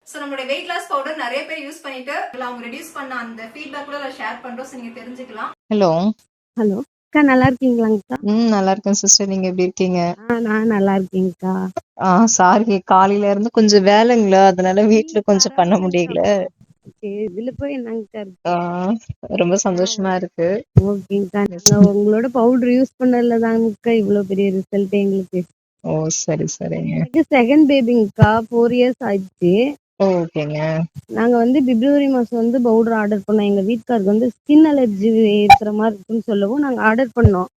So நம்மளுடைய weight loss powder நிறைய பேர் யூஸ் பண்ணிட்டு அவங்க ரெடியூஸ் பண்ண அந்த ஃபீட்பேக் கூட ஷேர் பண்றோம். ஸோ நீங்க தெரிஞ்சுக்கலாம். ஹலோ ஹலோ அக்கா, நல்லா இருக்கீங்களாங்கக்கா? நல்லா இருக்கேன் சிஸ்டர். நீங்க எப்படி இருக்கீங்க? நான் நல்லா இருக்கேங்கக்கா. சாரி, காலையில இருந்து கொஞ்சம் வேலைங்களா, அதனால வீட்ல கொஞ்சம் பண்ண முடியல. சரி, இதுல போய் என்னங்கக்கா இருக்கு? ரொம்ப சந்தோஷமா இருக்கு. ஓகேங்கக்கா. நாங்க உங்களோட பவுடர் யூஸ் பண்ணல தாங்கக்கா இவ்வளவு பெரிய ரிசல்ட் எங்களுக்கு. ஓ சரி சரிங்க. எனக்கு செகண்ட் பேபிங்கக்கா, 4 இயர்ஸ் ஆயிடுச்சு. ஓகேங்க. நாங்க வந்து பிப்ரவரி மாசம் வந்து பவுடர் ஆர்டர் பண்ணோம். எங்க வீட்டுக்காருக்கு வந்து ஸ்கின் அலர்ஜி இருக்கிற மாதிரி இருக்குன்னு சொல்லவும் நாங்க ஆர்டர் பண்ணோம்.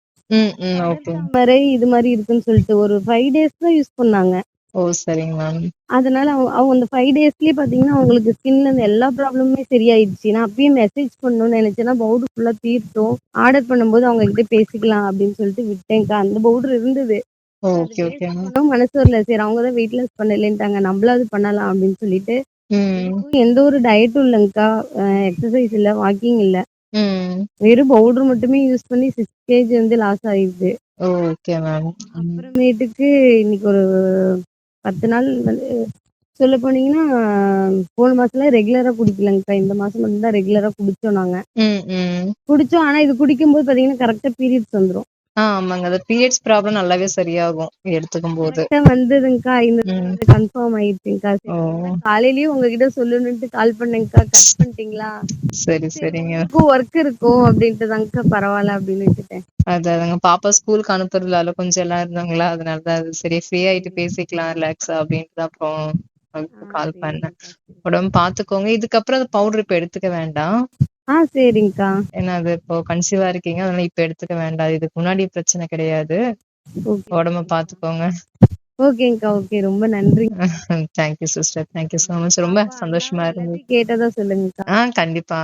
ஓகே. வரை இது மாதிரி இருக்குன்னு சொல்லிட்டு ஒரு 5 டேஸ் தான் யூஸ் பண்ணாங்க. ஓ சரிங்க மேம். அதனால அவங்க அந்த 5 டேஸ்லயே பாத்தீங்கன்னா அவங்களுக்கு ஸ்கின்ல இருந்து எல்லா ப்ராப்ளமுமே சரியாயிடுச்சு. நான் அப்பயே மெசேஜ் பண்ணணும்னு நினைச்சேன்னா பவுடர் ஃபுல்லா தீர்த்தோம். ஆர்டர் பண்ணும்போது அவங்க கிட்ட பேசிக்கலாம் அப்படின்னு சொல்லிட்டு விட்டேன்க்கா. அந்த பவுடர் இருந்தது. Okay okay ma'am. மனசு வரல. சரி, அவங்கதான் வெயிட் லாஸ் பண்ணலன்ட்டாங்க, நம்மளாவது பண்ணலாம் அப்படின்னு சொல்லிட்டு எந்த ஒரு டயட்டும் இல்லைங்கக்கா. எக்ஸசைஸ் இல்ல, வாக்கிங் இல்ல. வெறும் பவுடர் மட்டுமே யூஸ் பண்ணி 6 kg வந்து லாஸ் ஆயிடுது. Okay ma'am. அப்புறமேட்டுக்கு இன்னைக்கு ஒரு 10 நாள் வந்து சொல்ல போனீங்கன்னா போன மாசம்லாம் ரெகுலரா குடிக்கலங்கக்கா. இந்த மாசம் மட்டும் தான் ரெகுலரா குடிச்சோம் நாங்க. குடிச்சோம். ஆனா இது குடிக்கும்போது பாத்தீங்கன்னா கரெக்டா பீரியட்ஸ் வந்துரும். ஆமாங்க, அந்த பீரியட்ஸ் ப்ராப்ளம் நல்லாவே சரியாகும் எடுத்துக்கும் போது. வந்ததுங்கக்கா. இந்த கன்ஃபார்ம் ஆயிடுச்சுங்கக்கா. காலையிலயும் உங்ககிட்ட சொல்லணும்ட்டு கால் பண்ணேங்கக்கா. கட் பண்ணிட்டீங்களா? சரி சரிங்க. ஒர்க் இருக்கும் அப்படின்ட்டு தாங்கக்கா பரவாயில்ல அப்படின்னு வச்சுட்டேன். அதாங்க, பாப்பா ஸ்கூலுக்கு அனுப்புறதுல கொஞ்சம் எல்லாம் இருந்தாங்களா, அதனாலதான் அது சரி ஃப்ரீ ஆயிட்டு பேசிக்கலாம் ரிலாக்ஸா அப்படின்ட்டு அப்புறம் கால் பண்ணேன். உடம்பு பாத்துக்கோங்க. இதுக்கப்புறம் அந்த பவுடர் இப்ப எடுத்துக்க வேண்டாம். சரிங்கக்கா. ஏன்னா அது இப்போ கன்சீவா இருக்கீங்க, அதனால இப்ப எடுத்துக்க வேண்டாம். இதுக்கு முன்னாடி பிரச்சனை கிடையாது. உடம்ப பாத்துக்கோங்க. ஓகேங்கக்கா. ஓகே, ரொம்ப நன்றி. Thank you sister, thank you so much. ரொம்ப சந்தோஷமா இருந்தது. கேட்டதா சொல்லுங்கக்கா. கண்டிப்பா.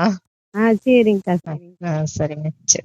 சரிங்கக்கா. சரிங்க. சரி.